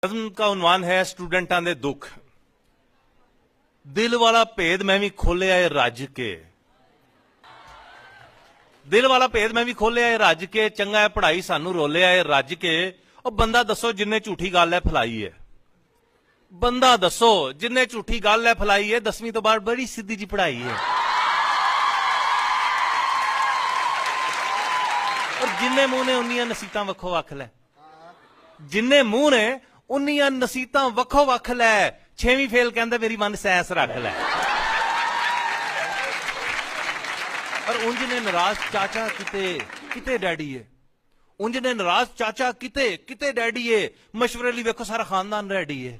नज़्म का उन्वान है स्टूडेंटां दे दुख। दिल वाला भेद मैं भी खोलिया है रज के, दिल वाला भेद मैं भी खोलिया है रज के, चंगा है पढ़ाई सानू रोलिया है रज के। और बंदा दसो जिन्ने झूठी गल है फैलाई है, बंदा दसो जिन्ने झूठी गल है फैलाई है। 10वीं तो बाद बड़ी सीधी जी पढ़ाई है, और जिन्ने मुंह ने उन्नियां नसीहतां वखो वख लै, जिन्ने मुंह ने उन्नियां नसीहतां वखो वख लै। 6वीं फेल कहंदा मेरी मन सैंस रख लै। और उंज ने नाराज चाचा किते किते डैडी है, उंज ने नाराज चाचा किते किते डैडी है। मशवरे लिए वेखो सारा खानदान रेडी है।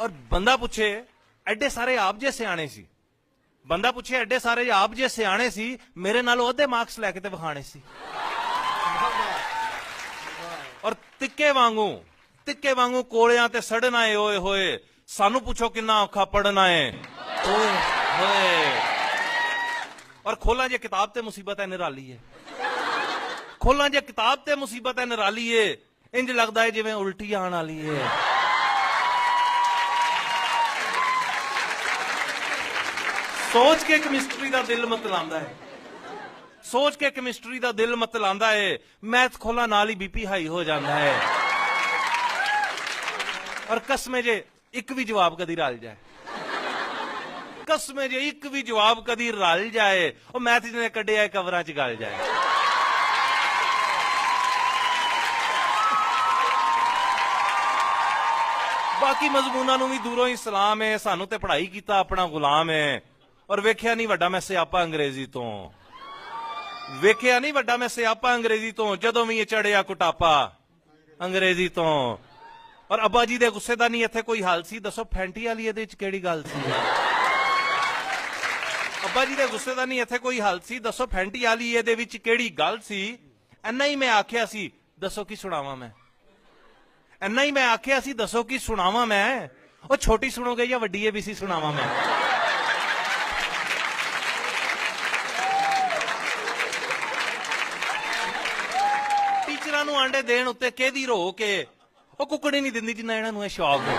और बंदा पूछे एडे सारे आप जे सियाणे सी, बंदा पूछे एडे सारे आप जे सियाणे सी, मेरे नालों अद्धे मार्क्स लैके ते विखाणे सी। और तिक्के वांगू कोलियां ते सड़ना है ओए होए। सानू पूछो किन्ना औखा पढ़ना है ओए होए। और खोला जे किताब ते मुसीबत है निराली है, खोला जे किताब ते मुसीबत है निराली है। इंज लगता है जिवें उल्टी आने वाली है। सोच के केमिस्ट्री का दिल मतलांदा है, सोच के केमिस्ट्री का दिल मतलांदा है। मैथ खोला नाल ही बीपी हाई हो जाता है। और कसमे जे एक भी जवाब कदी रल जाए, कसमे जे एक भी जवाब कदी रल जाए, और मैथ जिन्हें कढ़िया है कवरां च गल जाए। बाकी मजमूना नूं भी दूरों ही सलाम है। सानू ते पढ़ाई कीता अपना गुलाम है। और वेख्या नहीं वड्डा मैं सियापा अंग्रेजी तो, वेख्या नहीं वड्डा मैं सियापा अंग्रेजी तो, जदों भी चढ़िया कुटापा अंग्रेजी तो। और अब्बा जी दे गुस्से दा नहीं इत्थे कोई हल सी, दसो फैंटी वाली इहदे विच किहड़ी गल सी। अब्बा जी दे गुस्से दा नहीं इत्थे कोई हल सी, दसो फैंटी वाली इहदे विच किहड़ी गल सी। इन्ना ही मैं आख्या सी, दसो की सुणावां मैं, इन्ना ही मैं आख्या सी, दसो की सुणावां मैं। और छोटी सुनोगे या वड्डी एबीसी सुणावां मैं। टीचरां नूं आंडे देण उत्ते केदी रो के, ਉਹ ਕੁੱਕੜੀ ਨਹੀਂ ਦਿੰਦੀ ਜਿੰਨਾ ਇਹਨਾਂ ਨੂੰ ਇਹ ਸ਼ੌਕ ਹੈ।